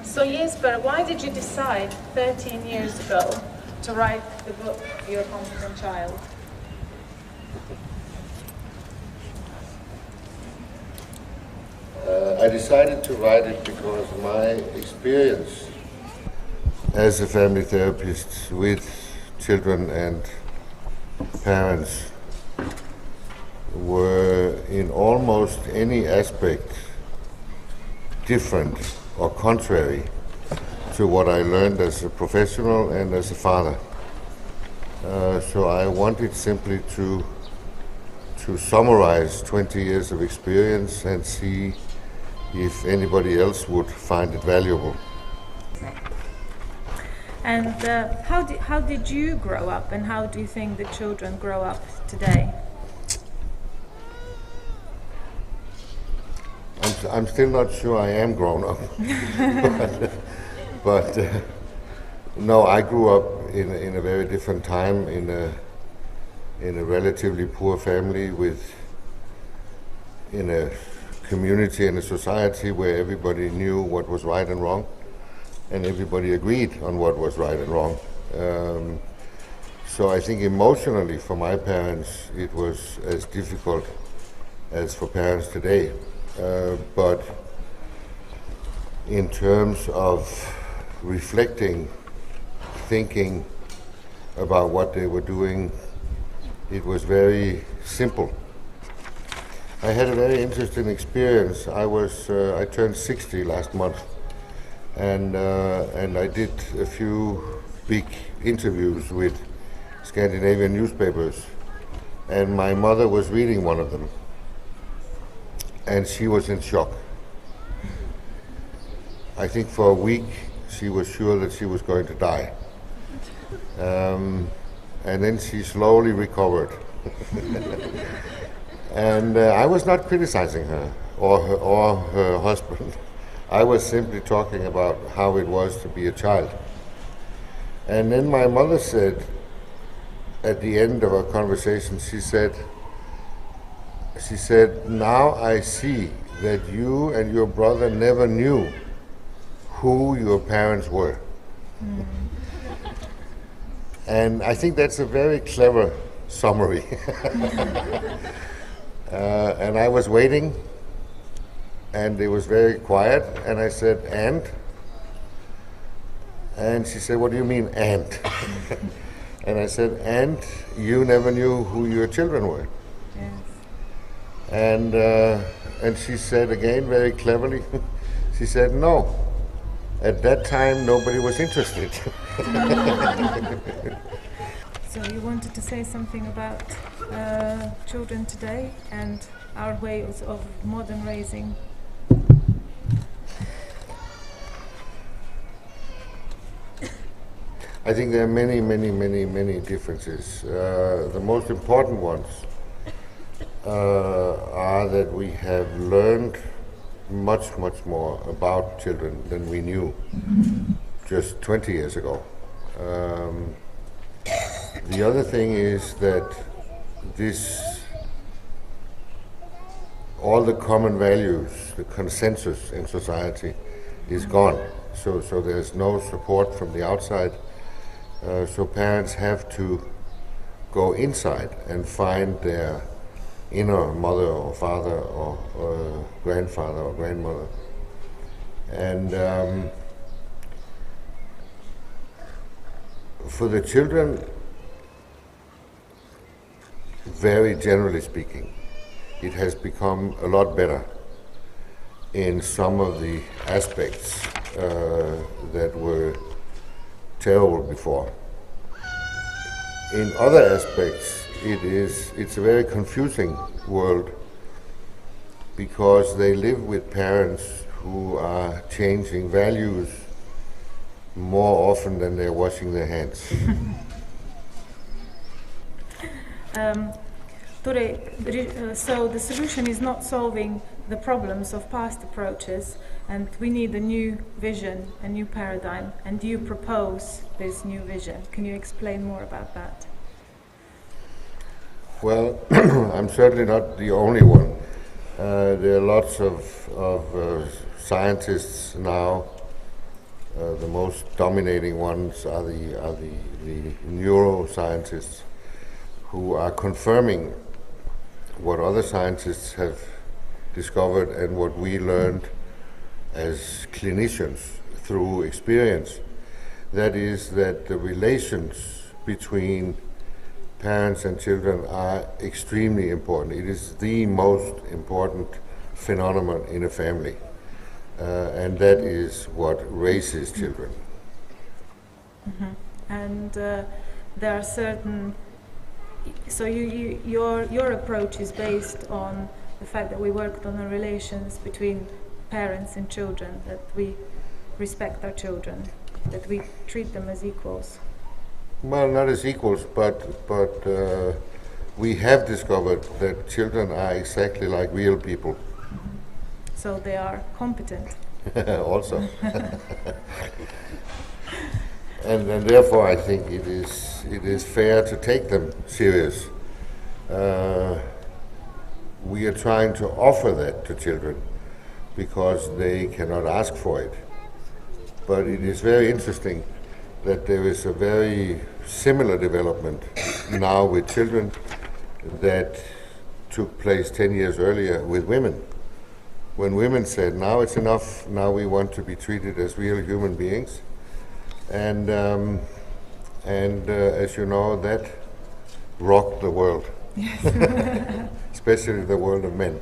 So Jesper, why did you decide 13 years ago to write the book Your Competent Child? I decided to write it because my experience as a family therapist with children and parents were in almost any aspect different or contrary to what I learned as a professional and as a father. So I wanted simply to summarize 20 years of experience and see if anybody else would find it valuable. And how did you grow up, and how do you think the children grow up today? I'm still not sure I am grown up, but no, I grew up in a very different time, in a relatively poor family in a community and a society where everybody knew what was right and wrong, and everybody agreed on what was right and wrong. So I think emotionally for my parents it was as difficult as for parents today. But in terms of reflecting, thinking about what they were doing, it was very simple. I had a very interesting experience. I turned 60 last month, and I did a few big interviews with Scandinavian newspapers, and my mother was reading one of them, and she was in shock. I think for a week she was sure that she was going to die, and then she slowly recovered. And I was not criticizing her or her husband. I was simply talking about how it was to be a child. And then my mother said, at the end of our conversation, she said, now I see that you and your brother never knew who your parents were. Mm. And I think that's a very clever summary. And I was waiting, and it was very quiet, and I said, and she said, what do you mean, and? And I said, and you never knew who your children were. Yes. And she said again, very cleverly, she said, no, at that time nobody was interested. So you wanted to say something about children today and our ways of modern raising? I think there are many differences. The most important ones are that we have learned much more about children than we knew just 20 years ago. The other thing is that all the common values, the consensus in society is gone. So there's no support from the outside. So parents have to go inside and find their inner mother or father or grandfather or grandmother. And for the children, very generally speaking, it has become a lot better in some of the aspects that were terrible before. In other aspects, it's a very confusing world because they live with parents who are changing values more often than they're washing their hands. So the solution is not solving the problems of past approaches, and we need a new vision, a new paradigm, and you propose this new vision. Can you explain more about that? Well, I'm certainly not the only one. There are lots of scientists now The most dominating ones are the neuroscientists, who are confirming what other scientists have discovered and what we learned as clinicians through experience. That is that the relations between parents and children are extremely important. It is the most important phenomenon in a family. And that is what raises children. And there are certain. So your approach is based on the fact that we worked on the relations between parents and children, that we respect our children, that we treat them as equals. Well, not as equals, but we have discovered that children are exactly like real people. So they are competent. Also. and therefore I think it is fair to take them serious. We are trying to offer that to children because they cannot ask for it. But it is very interesting that there is a very similar development now with children that took place 10 years earlier with women. When women said, now it's enough, now we want to be treated as real human beings. And as you know, that rocked the world. Yes. Especially the world of men.